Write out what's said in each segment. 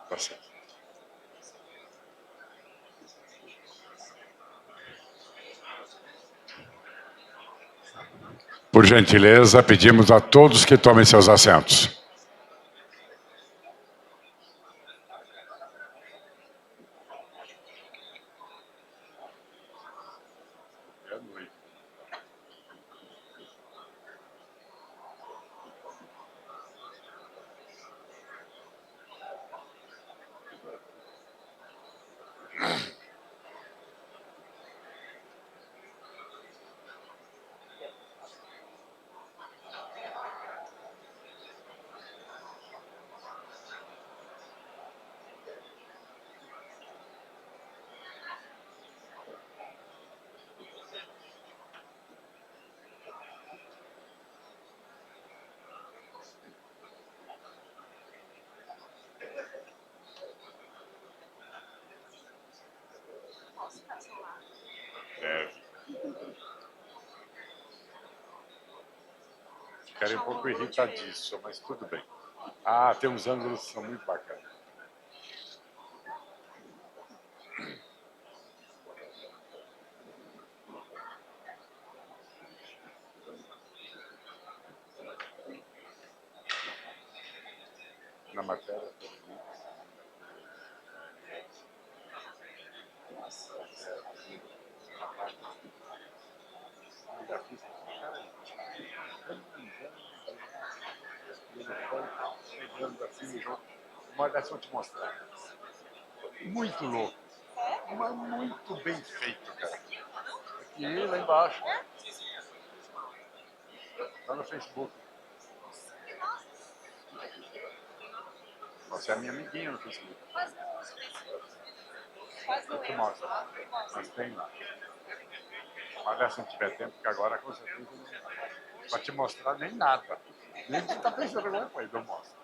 Tá certo. Por gentileza, pedimos a todos que tomem seus assentos. Ficarei um pouco irritadíssimo, mas tudo bem. Ah, tem uns ângulos que são muito bacanas. Na matéria. Uma dessa eu vou te mostrar. Muito louco. Mas muito bem feito, cara. Aqui, lá embaixo. Tá no Facebook. Você é a minha amiguinha no Facebook. Eu te mostro. Mas tem lá. Olha, se não tiver tempo, porque agora com certeza não vai te mostrar nem nada. Nem que você tá pensando alguma coisa, eu mostro.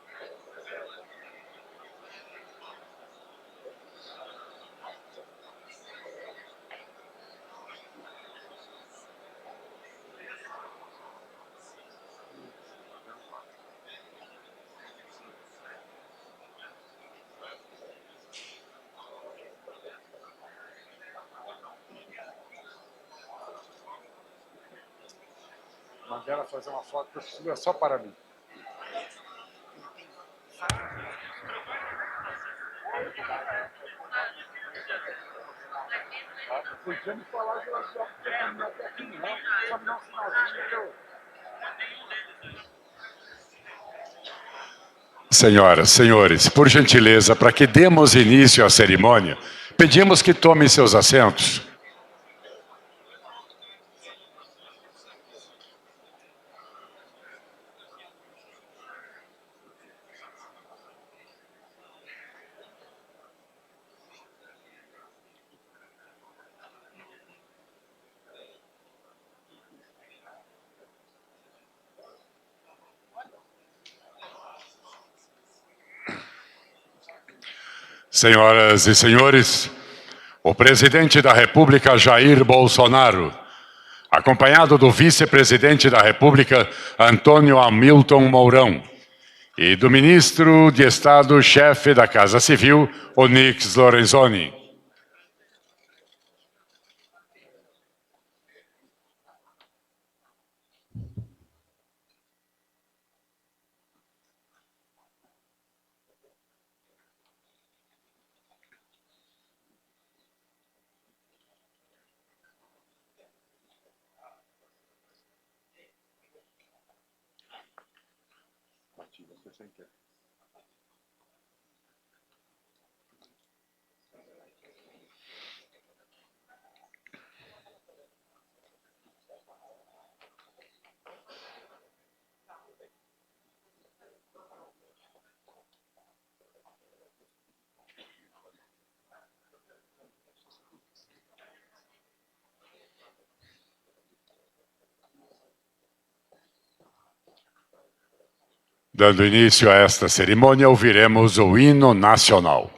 Mandei ela fazer uma foto sua só para mim. Podia me falar que ela já terminou até aqui, não. Só me dá um sinalzinho que eu... Senhoras, senhores, por gentileza, para que demos início à cerimônia, pedimos que tomem seus assentos. Senhoras e senhores, o presidente da República, Jair Bolsonaro, acompanhado do vice-presidente da República, Antônio Hamilton Mourão, e do ministro de Estado, chefe da Casa Civil, Onyx Lorenzoni. Dando início a esta cerimônia, ouviremos o hino nacional.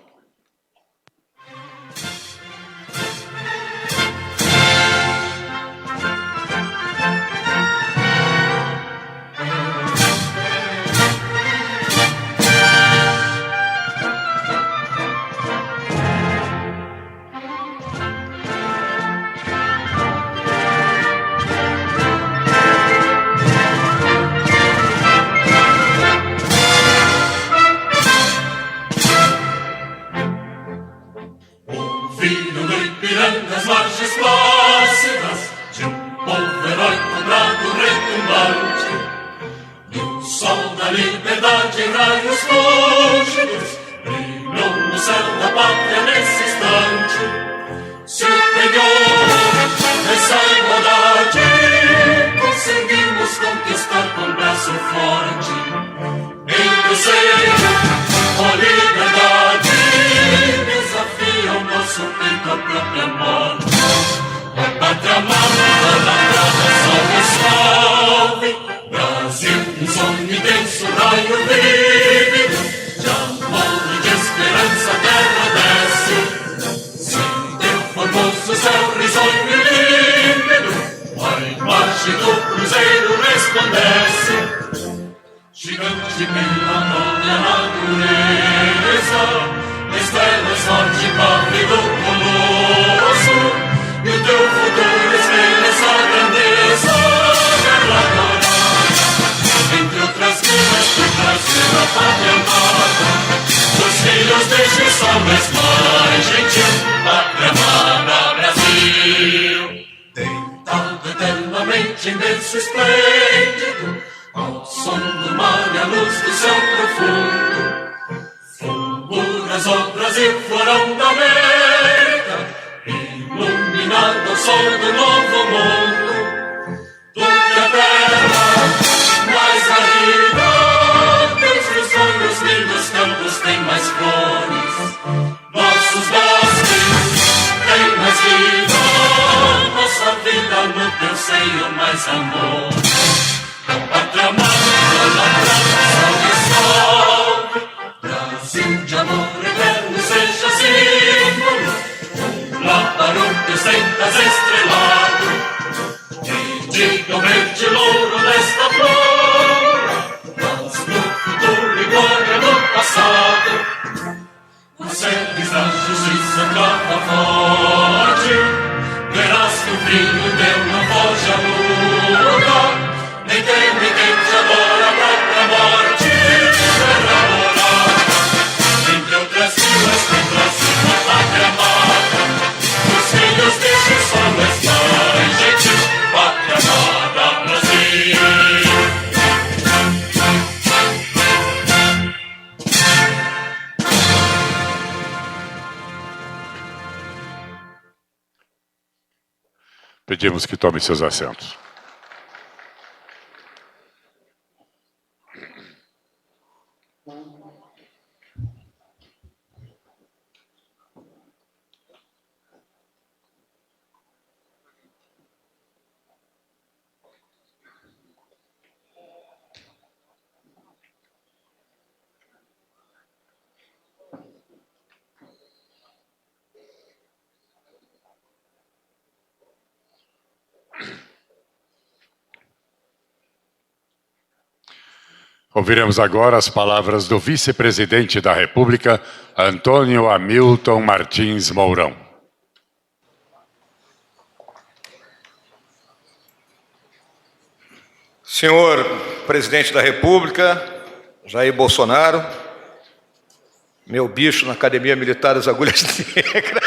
Pedimos que tomem seus assentos. Ouviremos agora as palavras do vice-presidente da República, Antônio Hamilton Martins Mourão. Senhor presidente da República, Jair Bolsonaro, meu bicho na Academia Militar das Agulhas Negras.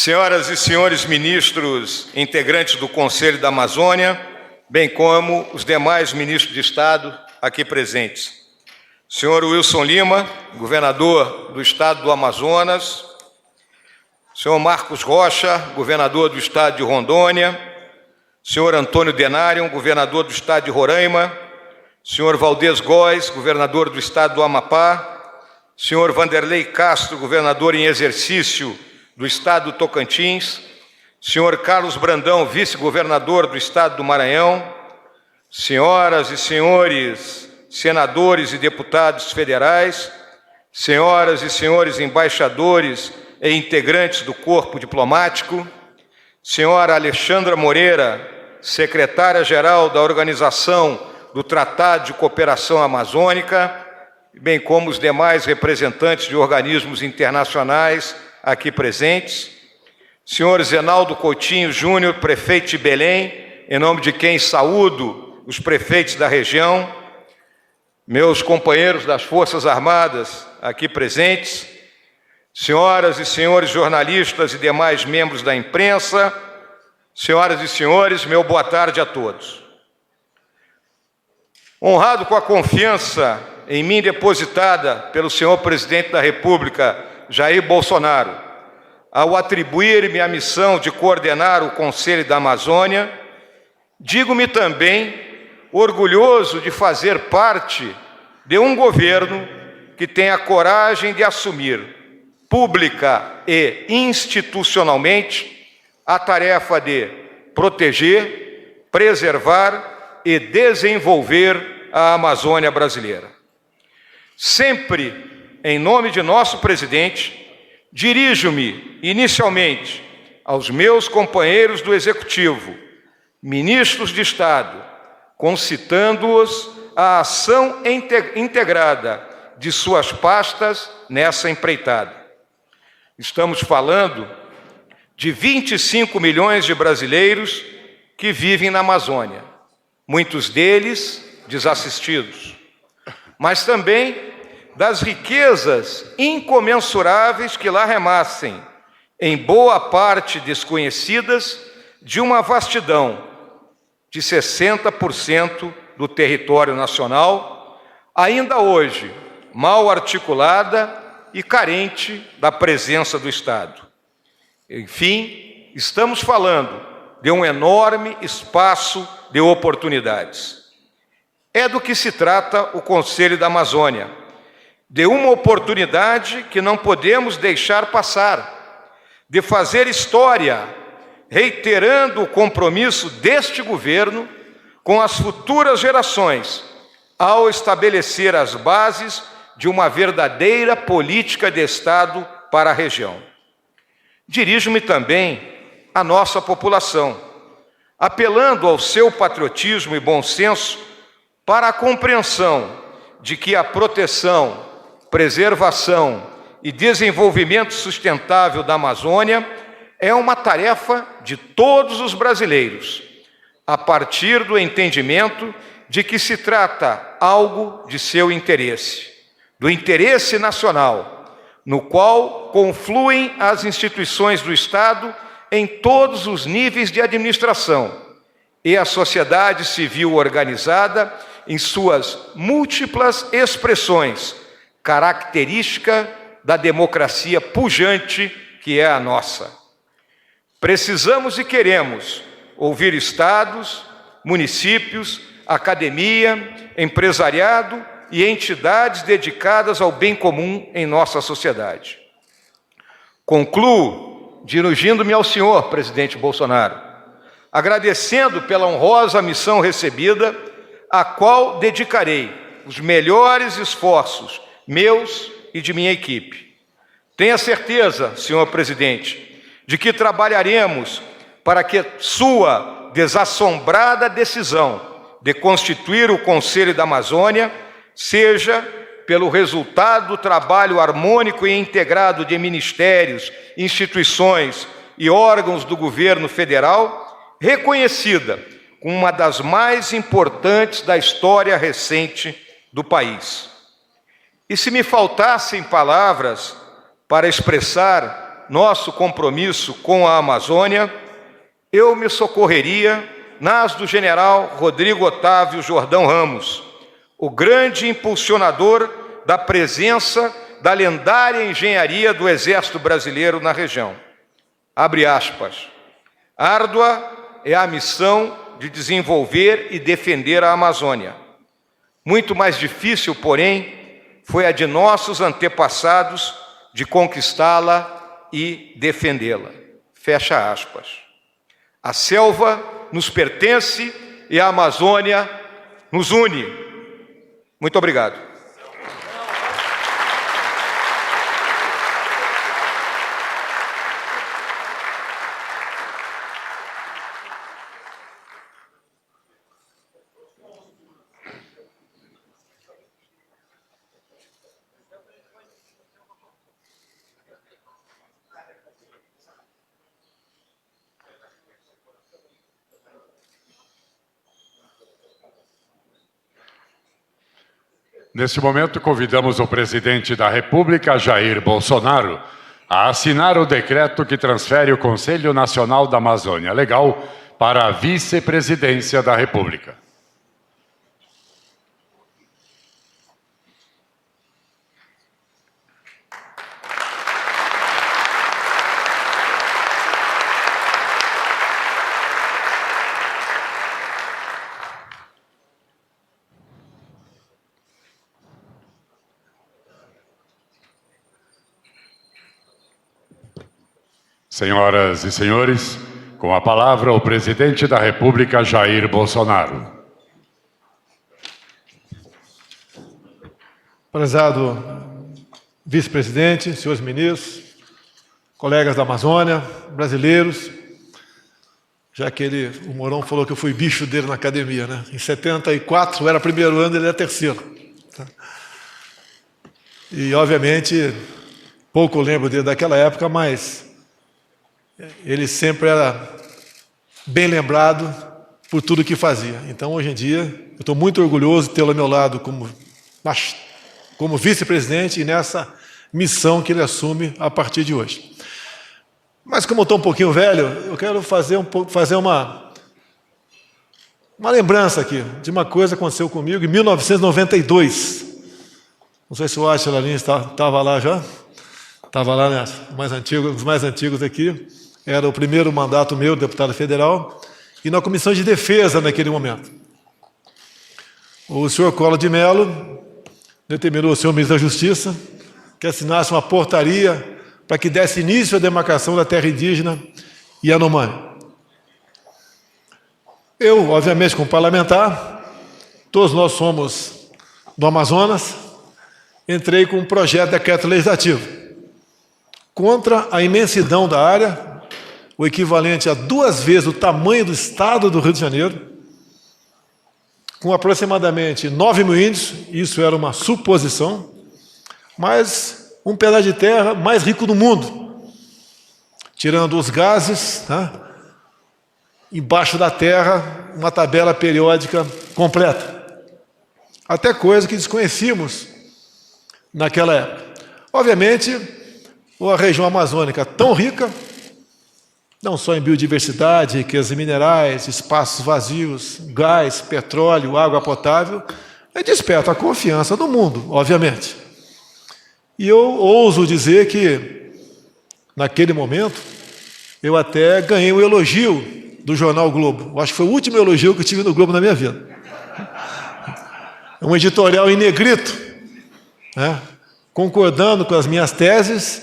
Senhoras e senhores ministros, integrantes do Conselho da Amazônia, bem como os demais ministros de Estado aqui presentes. Senhor Wilson Lima, governador do Estado do Amazonas. Senhor Marcos Rocha, governador do Estado de Rondônia. Senhor Antônio Denário, governador do Estado de Roraima. Senhor Valdez Góes, governador do Estado do Amapá. Senhor Vanderlei Castro, governador em exercício do Estado do Tocantins. senhor Carlos Brandão, vice-governador do Estado do Maranhão, senhoras e senhores senadores e deputados federais, senhoras e senhores embaixadores e integrantes do corpo diplomático, senhora Alexandra Moreira, secretária-geral da Organização do Tratado de Cooperação Amazônica, bem como os demais representantes de organismos internacionais aqui presentes, senhor Zenaldo Coutinho Júnior, prefeito de Belém, em nome de quem saúdo os prefeitos da região, meus companheiros das Forças Armadas aqui presentes, senhoras e senhores jornalistas e demais membros da imprensa, senhoras e senhores, meu boa tarde a todos. Honrado com a confiança em mim depositada pelo senhor presidente da República, Jair Bolsonaro, ao atribuir-me a missão de coordenar o Conselho da Amazônia, digo-me também orgulhoso de fazer parte de um governo que tem a coragem de assumir, pública e institucionalmente, a tarefa de proteger, preservar e desenvolver a Amazônia brasileira. Sempre, em nome de nosso presidente, dirijo-me inicialmente aos meus companheiros do Executivo, ministros de Estado, concitando-os à ação integrada de suas pastas nessa empreitada. Estamos falando de 25 milhões de brasileiros que vivem na Amazônia, muitos deles desassistidos, mas também das riquezas incomensuráveis que lá renascem, em boa parte desconhecidas, de uma vastidão de 60% do território nacional, ainda hoje mal articulada e carente da presença do Estado. Enfim, estamos falando de um enorme espaço de oportunidades. É do que se trata o Conselho da Amazônia, de uma oportunidade que não podemos deixar passar, de fazer história, reiterando o compromisso deste governo com as futuras gerações, ao estabelecer as bases de uma verdadeira política de Estado para a região. Dirijo-me também à nossa população, apelando ao seu patriotismo e bom senso para a compreensão de que a proteção, preservação e desenvolvimento sustentável da Amazônia é uma tarefa de todos os brasileiros, a partir do entendimento de que se trata algo de seu interesse, do interesse nacional, no qual confluem as instituições do Estado em todos os níveis de administração e a sociedade civil organizada em suas múltiplas expressões, característica da democracia pujante que é a nossa. Precisamos e queremos ouvir estados, municípios, academia, empresariado e entidades dedicadas ao bem comum em nossa sociedade. Concluo dirigindo-me ao senhor presidente Bolsonaro, agradecendo pela honrosa missão recebida, a qual dedicarei os melhores esforços meus e de minha equipe. Tenha certeza, senhor presidente, de que trabalharemos para que sua desassombrada decisão de constituir o Conselho da Amazônia seja pelo resultado do trabalho harmônico e integrado de ministérios, instituições e órgãos do governo federal, reconhecida como uma das mais importantes da história recente do país. E se me faltassem palavras para expressar nosso compromisso com a Amazônia, eu me socorreria nas do general Rodrigo Otávio Jordão Ramos, o grande impulsionador da presença da lendária engenharia do Exército Brasileiro na região. Abre aspas. Árdua é a missão de desenvolver e defender a Amazônia. Muito mais difícil, porém, foi a de nossos antepassados de conquistá-la e defendê-la. Fecha aspas. A selva nos pertence e a Amazônia nos une. Muito obrigado. Neste momento, convidamos o presidente da República, Jair Bolsonaro, a assinar o decreto que transfere o Conselho Nacional da Amazônia Legal para a vice-presidência da República. Senhoras e senhores, com a palavra o presidente da República, Jair Bolsonaro. Prezado vice-presidente, senhores ministros, colegas da Amazônia, brasileiros, já que o Mourão falou que eu fui bicho dele na academia, né? Em 74 eu era primeiro ano, ele era terceiro. E, obviamente, pouco lembro dele daquela época, mas ele sempre era bem lembrado por tudo que fazia. Então, hoje em dia, eu estou muito orgulhoso de tê-lo ao meu lado como vice-presidente e nessa missão que ele assume a partir de hoje. Mas, como eu estou um pouquinho velho, eu quero fazer uma lembrança aqui de uma coisa que aconteceu comigo em 1992. Não sei se o Átila Lins estava lá já. Estava lá, né? Os mais antigos aqui. Era o primeiro mandato meu, deputado federal, e na Comissão de Defesa naquele momento. O senhor Collor de Mello determinou ao senhor ministro da Justiça que assinasse uma portaria para que desse início à demarcação da terra indígena Yanomami. Eu, obviamente, como parlamentar, todos nós somos do Amazonas, entrei com um projeto de decreto legislativo contra a imensidão da área, o equivalente a 2 vezes o tamanho do estado do Rio de Janeiro, com aproximadamente 9 mil índios, isso era uma suposição, mas um pedaço de terra mais rico do mundo, tirando os gases, né? Embaixo da terra, uma tabela periódica completa. Até coisa que desconhecíamos naquela época. Obviamente, a região amazônica tão rica, não só em biodiversidade, riquezas minerais, espaços vazios, gás, petróleo, água potável, desperta a confiança do mundo, obviamente. E eu ouso dizer que, naquele momento, eu até ganhei um elogio do jornal o Globo. Eu acho que foi o último elogio que eu tive no Globo na minha vida. Um editorial em negrito, né, concordando com as minhas teses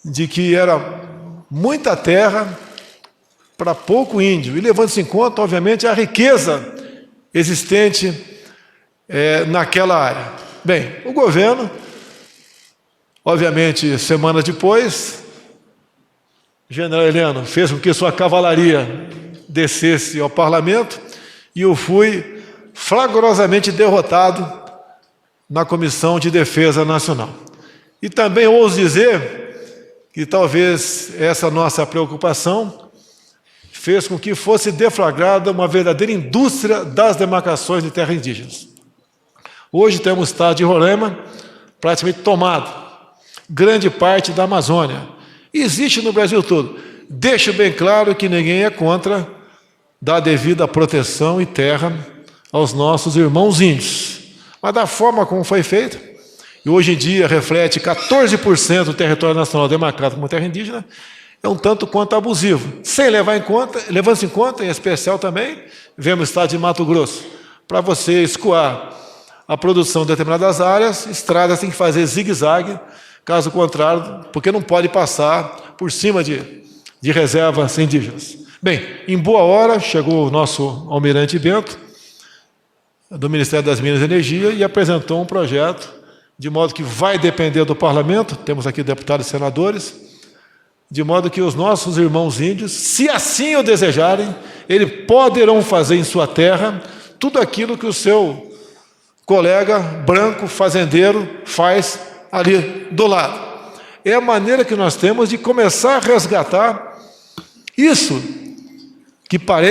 de que era muita terra para pouco índio, e levando-se em conta, obviamente, a riqueza existente naquela área. Bem, o governo, obviamente, semanas depois, o general Heleno fez com que sua cavalaria descesse ao parlamento e eu fui flagrosamente derrotado na Comissão de Defesa Nacional. E também ouso dizer que talvez essa nossa preocupação fez com que fosse deflagrada uma verdadeira indústria das demarcações de terras indígenas. Hoje temos o estado de Roraima praticamente tomado, grande parte da Amazônia. Existe no Brasil todo. Deixo bem claro que ninguém é contra dar devida proteção e terra aos nossos irmãos índios. Mas da forma como foi feito, e hoje em dia reflete 14% do território nacional demarcado como terra indígena, é um tanto quanto abusivo. Sem levar em conta, levando-se em conta, em especial também, vemos o estado de Mato Grosso. Para você escoar a produção de determinadas áreas, estradas têm que fazer zigue-zague, caso contrário, porque não pode passar por cima de reservas indígenas. Bem, em boa hora chegou o nosso almirante Bento, do Ministério das Minas e Energia, e apresentou um projeto, de modo que vai depender do parlamento, temos aqui deputados e senadores, de modo que os nossos irmãos índios, se assim o desejarem, eles poderão fazer em sua terra tudo aquilo que o seu colega branco fazendeiro faz ali do lado. É a maneira que nós temos de começar a resgatar isso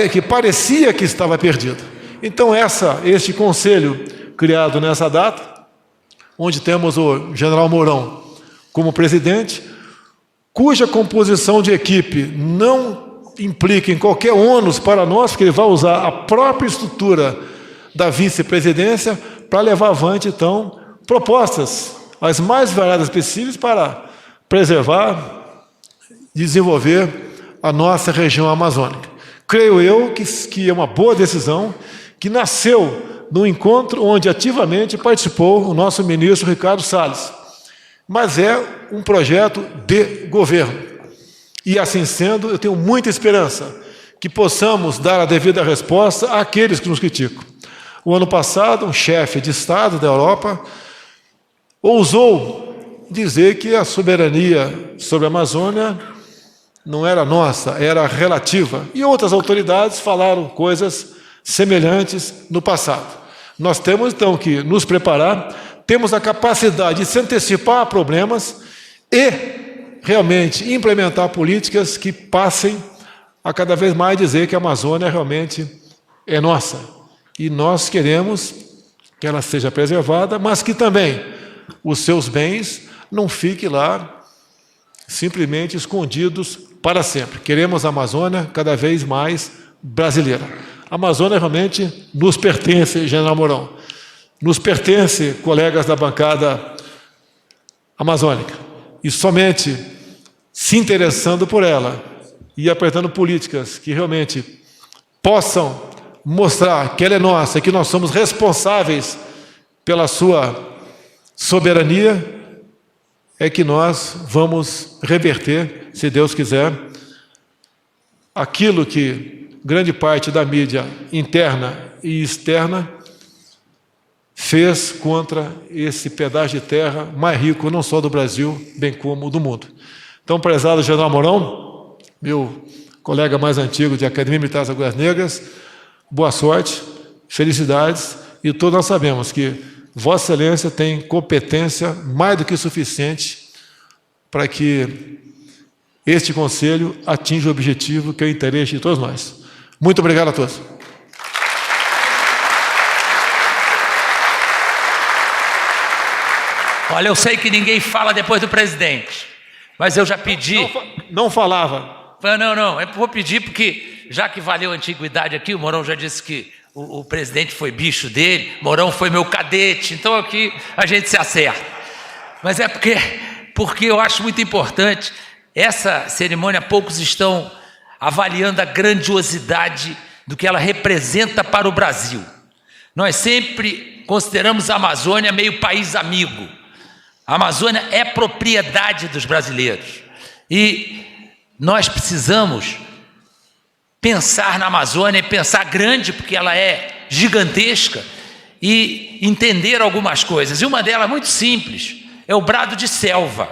que parecia que estava perdido. Então, este conselho criado nessa data, onde temos o general Mourão como presidente, cuja composição de equipe não implica em qualquer ônus para nós, porque ele vai usar a própria estrutura da vice-presidência para levar avante, então, propostas as mais variadas possíveis para preservar e desenvolver a nossa região amazônica. Creio eu que é uma boa decisão, que nasceu num encontro onde ativamente participou o nosso ministro Ricardo Salles. Mas é um projeto de governo. E assim sendo, eu tenho muita esperança que possamos dar a devida resposta àqueles que nos criticam. O ano passado, um chefe de Estado da Europa ousou dizer que a soberania sobre a Amazônia não era nossa, era relativa. E outras autoridades falaram coisas semelhantes no passado. Nós temos, então, que nos preparar, temos a capacidade de se antecipar a problemas e realmente implementar políticas que passem a cada vez mais dizer que a Amazônia realmente é nossa. E nós queremos que ela seja preservada, mas que também os seus bens não fiquem lá simplesmente escondidos para sempre. Queremos a Amazônia cada vez mais brasileira. A Amazônia realmente nos pertence, general Mourão. Nos pertence, colegas da bancada amazônica. E somente se interessando por ela e apertando políticas que realmente possam mostrar que ela é nossa, que nós somos responsáveis pela sua soberania, é que nós vamos reverter, se Deus quiser, aquilo que grande parte da mídia interna e externa fez contra esse pedaço de terra mais rico, não só do Brasil, bem como do mundo. Então, prezado general Mourão, meu colega mais antigo de Academia Militar das Agulhas Negras, boa sorte, felicidades, e todos nós sabemos que Vossa Excelência tem competência mais do que suficiente para que este Conselho atinja o objetivo que é o interesse de todos nós. Muito obrigado a todos. Olha, eu sei que ninguém fala depois do presidente, mas eu já pedi... Não falava. Não, eu vou pedir porque, já que valeu a antiguidade aqui, o Mourão já disse que o presidente foi bicho dele, Mourão foi meu cadete, então aqui a gente se acerta. Mas é porque eu acho muito importante, essa cerimônia, poucos estão avaliando a grandiosidade do que ela representa para o Brasil. Nós sempre consideramos a Amazônia meio país amigo. A Amazônia é propriedade dos brasileiros. E nós precisamos pensar na Amazônia e pensar grande, porque ela é gigantesca, e entender algumas coisas. E uma delas, muito simples, é o brado de selva.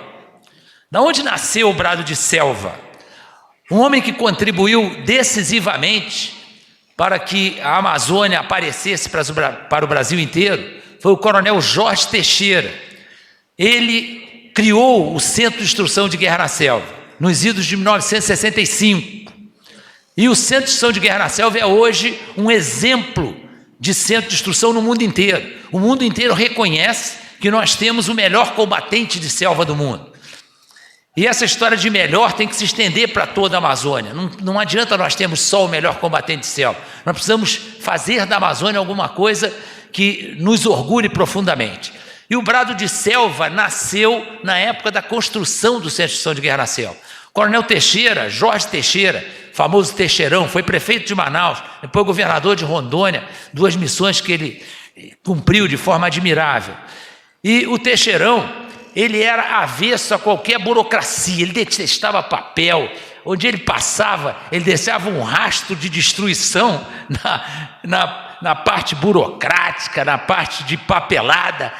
Da onde nasceu o brado de selva? Um homem que contribuiu decisivamente para que a Amazônia aparecesse para o Brasil inteiro foi o coronel Jorge Teixeira. Ele criou o Centro de Instrução de Guerra na Selva, nos idos de 1965. E o Centro de Instrução de Guerra na Selva é hoje um exemplo de centro de instrução no mundo inteiro. O mundo inteiro reconhece que nós temos o melhor combatente de selva do mundo. E essa história de melhor tem que se estender para toda a Amazônia. Não adianta nós termos só o melhor combatente de selva. Nós precisamos fazer da Amazônia alguma coisa que nos orgulhe profundamente. E o brado de selva nasceu na época da construção do Centro de Instrução de Guerra na Selva. O coronel Teixeira, Jorge Teixeira, famoso Teixeirão, foi prefeito de Manaus, depois governador de Rondônia, 2 missões que ele cumpriu de forma admirável. E o Teixeirão, ele era avesso a qualquer burocracia, ele detestava papel, onde ele passava, ele deixava um rastro de destruição na parte burocrática, na parte de papelada.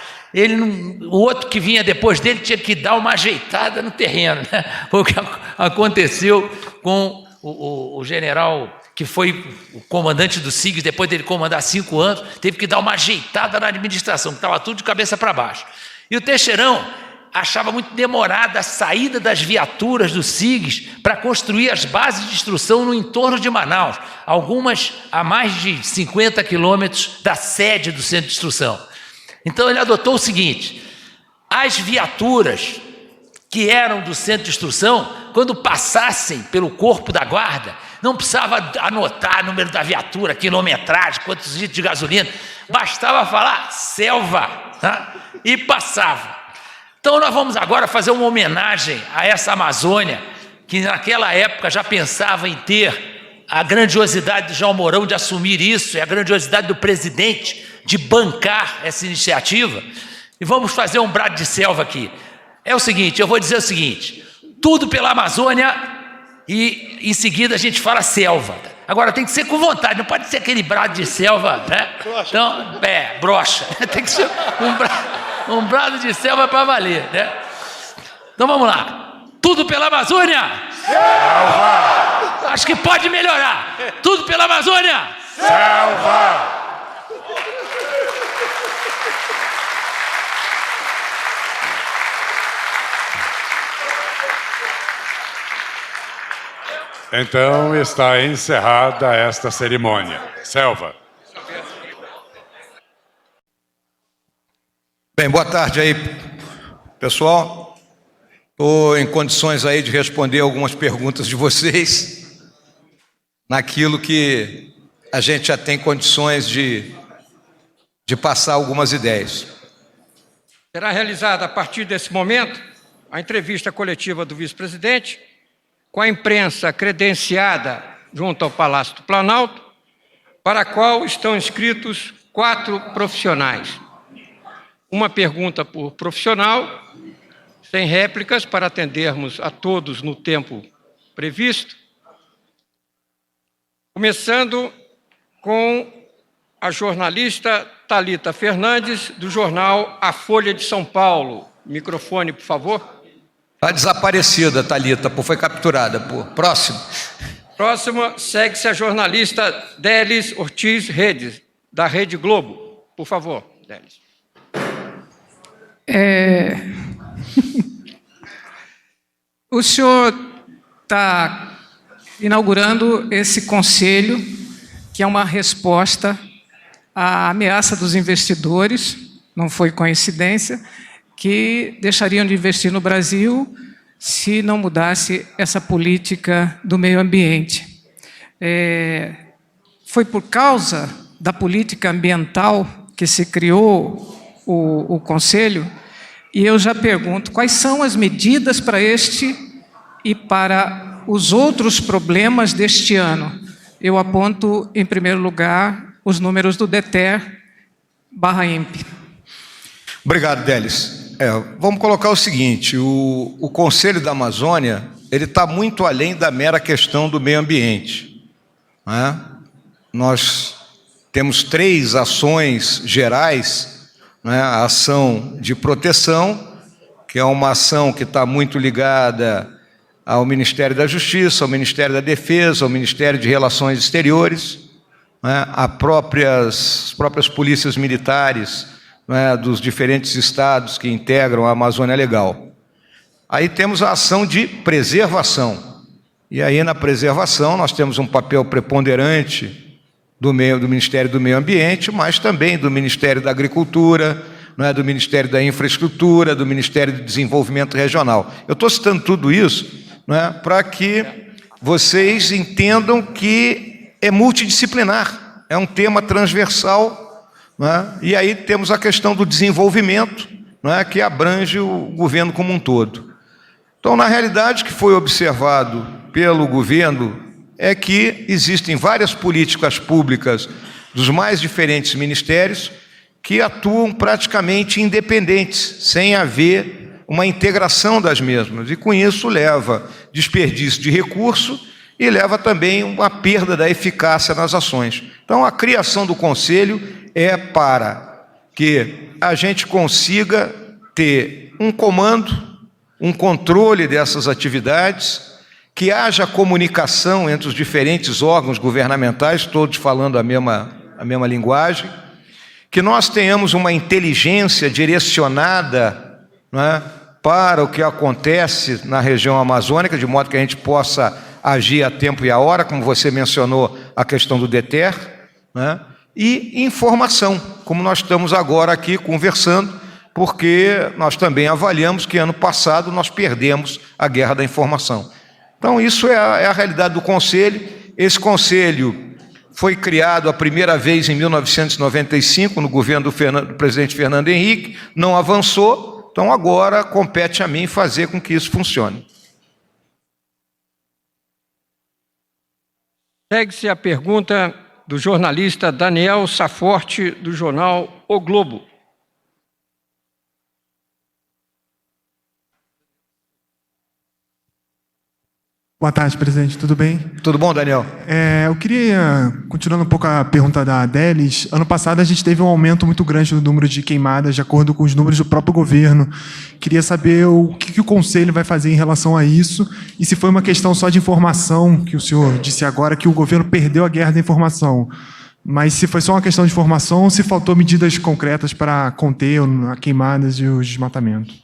O outro que vinha depois dele tinha que dar uma ajeitada no terreno, né? Foi o que aconteceu com o general que foi o comandante do SIGs, depois dele comandar 5 anos, teve que dar uma ajeitada na administração, que estava tudo de cabeça para baixo. E o Teixeirão achava muito demorada a saída das viaturas do SIGs para construir as bases de instrução no entorno de Manaus, algumas a mais de 50 quilômetros da sede do centro de instrução. Então ele adotou o seguinte: as viaturas que eram do centro de instrução, quando passassem pelo corpo da guarda, não precisava anotar o número da viatura, quilometragem, quantos litros de gasolina, bastava falar selva, tá? E passava. Então nós vamos agora fazer uma homenagem a essa Amazônia, que naquela época já pensava em ter a grandiosidade de João Mourão de assumir isso, e a grandiosidade do presidente de bancar essa iniciativa, e vamos fazer um brado de selva aqui. É o seguinte, eu vou dizer o seguinte: tudo pela Amazônia, e em seguida a gente fala selva. Agora tem que ser com vontade, não pode ser aquele brado de selva, né? Então, brocha. Tem que ser um brado de selva para valer, né? Então vamos lá. Tudo pela Amazônia? Selva! Acho que pode melhorar. Tudo pela Amazônia? Selva! Então está encerrada esta cerimônia. Selva. Bem, boa tarde aí, pessoal. Estou em condições aí de responder algumas perguntas de vocês, naquilo que a gente já tem condições de passar algumas ideias. Será realizada, a partir desse momento, a entrevista coletiva do vice-presidente, com a imprensa credenciada junto ao Palácio do Planalto, para a qual estão inscritos 4 profissionais. Uma pergunta por profissional, sem réplicas, para atendermos a todos no tempo previsto. Começando com a jornalista Thalita Fernandes, do jornal A Folha de São Paulo. Microfone, por favor. Está desaparecida, Thalita, foi capturada. Próximo. Próxima, segue-se a jornalista Délis Ortiz Redes, da Rede Globo. Por favor, Délis. O senhor está inaugurando esse conselho, que é uma resposta à ameaça dos investidores, não foi coincidência, que deixariam de investir no Brasil se não mudasse essa política do meio ambiente. Foi por causa da política ambiental que se criou o Conselho, e eu já pergunto, quais são as medidas para este e para os outros problemas deste ano? Eu aponto, em primeiro lugar, os números do DETER/INPE. Obrigado, Délis. Vamos colocar o seguinte: o Conselho da Amazônia ele está muito além da mera questão do meio ambiente, né? Nós temos 3 ações gerais, né? A ação de proteção, que é uma ação que está muito ligada ao Ministério da Justiça, ao Ministério da Defesa, ao Ministério de Relações Exteriores, né? As próprias polícias militares, né, dos diferentes estados que integram a Amazônia Legal. Aí temos a ação de preservação. E aí na preservação nós temos um papel preponderante do Ministério do Meio Ambiente, mas também do Ministério da Agricultura, né, do Ministério da Infraestrutura, do Ministério do Desenvolvimento Regional. Eu estou citando tudo isso, né, para que vocês entendam que é multidisciplinar, é um tema transversal. E aí temos a questão do desenvolvimento, que abrange o governo como um todo. Então, na realidade, o que foi observado pelo governo é que existem várias políticas públicas dos mais diferentes ministérios que atuam praticamente independentes, sem haver uma integração das mesmas, e com isso leva desperdício de recurso e leva também uma perda da eficácia nas ações. Então, a criação do Conselho é para que a gente consiga ter um comando, um controle dessas atividades, que haja comunicação entre os diferentes órgãos governamentais, todos falando a mesma linguagem, que nós tenhamos uma inteligência direcionada, né, para o que acontece na região amazônica, de modo que a gente possa agir a tempo e a hora, como você mencionou a questão do DETER, né, e informação, como nós estamos agora aqui conversando, porque nós também avaliamos que ano passado nós perdemos a guerra da informação. Então, isso é a realidade do Conselho. Esse Conselho foi criado a primeira vez em 1995, no governo do presidente Fernando Henrique, não avançou, então agora compete a mim fazer com que isso funcione. Segue-se a pergunta do jornalista Daniel Saforte, do jornal O Globo. Boa tarde, presidente. Tudo bem? Tudo bom, Daniel? Eu queria, continuando um pouco a pergunta da Adélis, ano passado a gente teve um aumento muito grande no número de queimadas, de acordo com os números do próprio governo. Queria saber o que o Conselho vai fazer em relação a isso, e se foi uma questão só de informação, que o senhor disse agora que o governo perdeu a guerra da informação, mas se foi só uma questão de informação ou se faltou medidas concretas para conter as queimadas e os desmatamentos.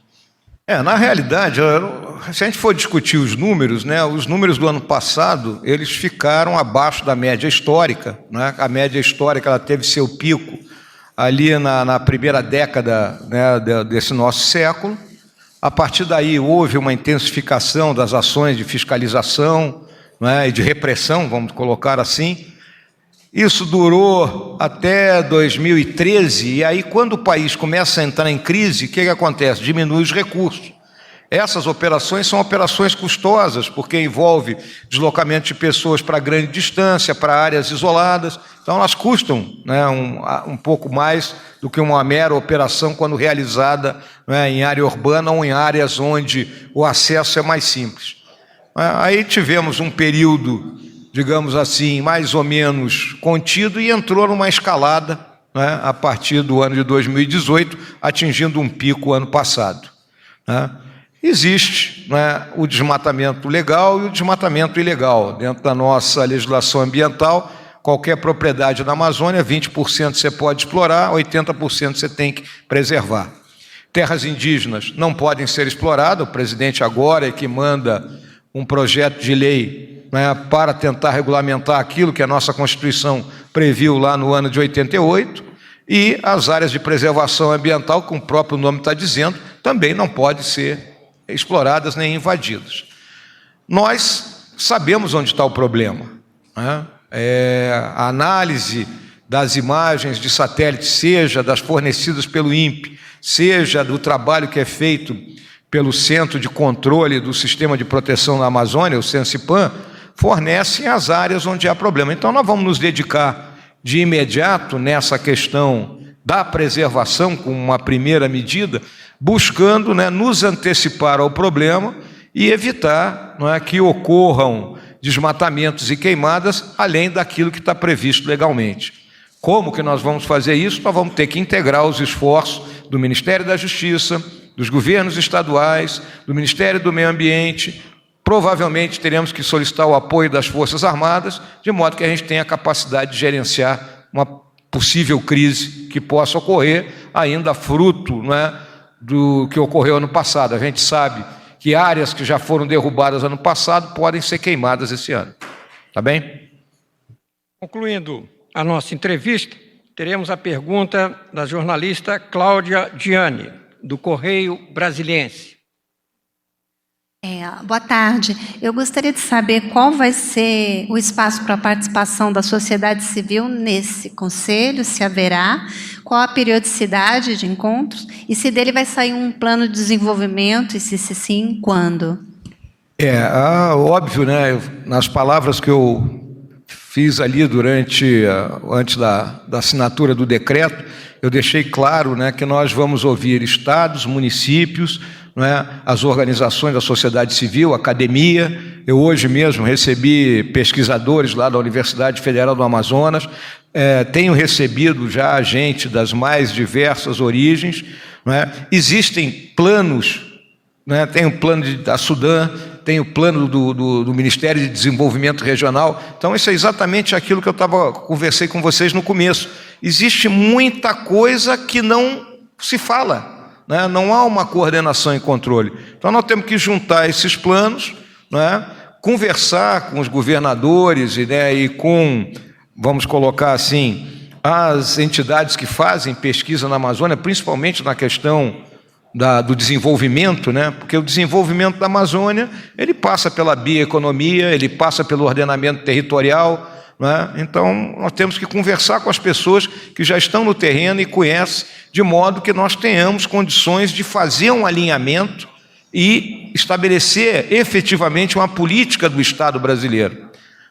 Na realidade, se a gente for discutir os números, né, os números do ano passado, eles ficaram abaixo da média histórica, né? A média histórica ela teve seu pico ali na primeira década, né, desse nosso século. A partir daí houve uma intensificação das ações de fiscalização, né, e de repressão, vamos colocar assim. Isso durou até 2013, e aí quando o país começa a entrar em crise, o que acontece? Diminui os recursos. Essas operações são operações custosas, porque envolve deslocamento de pessoas para grande distância, para áreas isoladas, então elas custam, né, um pouco mais do que uma mera operação quando realizada, né, em área urbana ou em áreas onde o acesso é mais simples. Aí tivemos um período, digamos assim, mais ou menos contido, e entrou numa escalada, né, a partir do ano de 2018, atingindo um pico ano passado, né. Existe, né, o desmatamento legal e o desmatamento ilegal. Dentro da nossa legislação ambiental, qualquer propriedade na Amazônia, 20% você pode explorar, 80% você tem que preservar. Terras indígenas não podem ser exploradas, o presidente agora é que manda um projeto de lei, né, para tentar regulamentar aquilo que a nossa Constituição previu lá no ano de 88, e as áreas de preservação ambiental, como o próprio nome está dizendo, também não podem ser exploradas nem invadidas. Nós sabemos onde está o problema, né? A análise das imagens de satélite, seja das fornecidas pelo INPE, seja do trabalho que é feito pelo Centro de Controle do Sistema de Proteção da Amazônia, o CENSIPAM, fornecem as áreas onde há problema. Então, nós vamos nos dedicar de imediato nessa questão da preservação, com uma primeira medida, buscando, né, nos antecipar ao problema e evitar, não é, que ocorram desmatamentos e queimadas além daquilo que está previsto legalmente. Como que nós vamos fazer isso? Nós vamos ter que integrar os esforços do Ministério da Justiça, dos governos estaduais, do Ministério do Meio Ambiente. Provavelmente teremos que solicitar o apoio das Forças Armadas, de modo que a gente tenha a capacidade de gerenciar uma possível crise que possa ocorrer, ainda fruto, não é, do que ocorreu ano passado. A gente sabe que áreas que já foram derrubadas ano passado podem ser queimadas esse ano. Tá bem? Concluindo a nossa entrevista, teremos a pergunta da jornalista Cláudia Gianni, do Correio Brasiliense. Boa tarde. Eu gostaria de saber qual vai ser o espaço para a participação da sociedade civil nesse conselho, se haverá, qual a periodicidade de encontros e se dele vai sair um plano de desenvolvimento e se sim, quando? Óbvio, né? Nas palavras que eu fiz ali antes da assinatura do decreto, eu deixei claro, né, que nós vamos ouvir estados, municípios, não é? As organizações da sociedade civil, academia. Eu hoje mesmo recebi pesquisadores lá da Universidade Federal do Amazonas, tenho recebido já gente das mais diversas origens, não é? Existem planos, não é? Tem o plano da Sudã, tem o plano do Ministério de Desenvolvimento Regional. Então, isso é exatamente aquilo que eu conversei com vocês no começo. Existe muita coisa que não se fala, né? Não há uma coordenação e controle. Então, nós temos que juntar esses planos, né? Conversar com os governadores e com, vamos colocar assim, as entidades que fazem pesquisa na Amazônia, principalmente na questão do desenvolvimento, né? Porque o desenvolvimento da Amazônia, ele passa pela bioeconomia, ele passa pelo ordenamento territorial, né? Então, nós temos que conversar com as pessoas que já estão no terreno e conhecem, de modo que nós tenhamos condições de fazer um alinhamento e estabelecer efetivamente uma política do Estado brasileiro.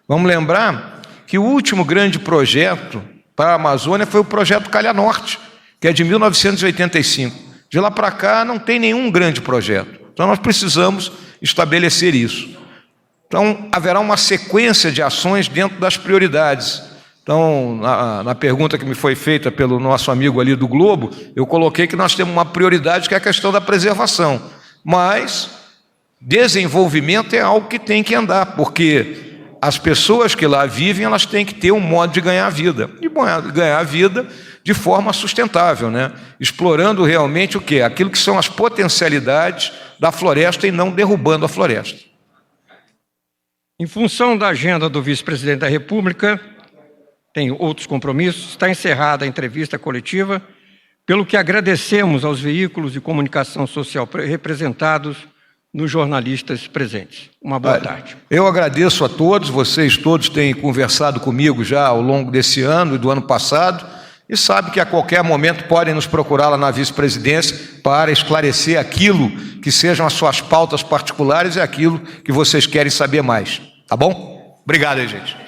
Vamos lembrar que o último grande projeto para a Amazônia foi o projeto Calha Norte, que é de 1985. De lá para cá não tem nenhum grande projeto. Então nós precisamos estabelecer isso. Então haverá uma sequência de ações dentro das prioridades. Então, na pergunta que me foi feita pelo nosso amigo ali do Globo, eu coloquei que nós temos uma prioridade que é a questão da preservação. Mas desenvolvimento é algo que tem que andar, porque as pessoas que lá vivem, elas têm que ter um modo de ganhar vida. E ganhar vida de forma sustentável, né? Explorando realmente o quê? Aquilo que são as potencialidades da floresta e não derrubando a floresta. Em função da agenda do vice-presidente da República, tem outros compromissos, está encerrada a entrevista coletiva, pelo que agradecemos aos veículos de comunicação social representados nos jornalistas presentes. Uma boa tarde. Eu agradeço a todos, vocês todos têm conversado comigo já ao longo desse ano e do ano passado, e sabe que a qualquer momento podem nos procurar lá na vice-presidência para esclarecer aquilo que sejam as suas pautas particulares e aquilo que vocês querem saber mais. Tá bom? Obrigado aí, gente.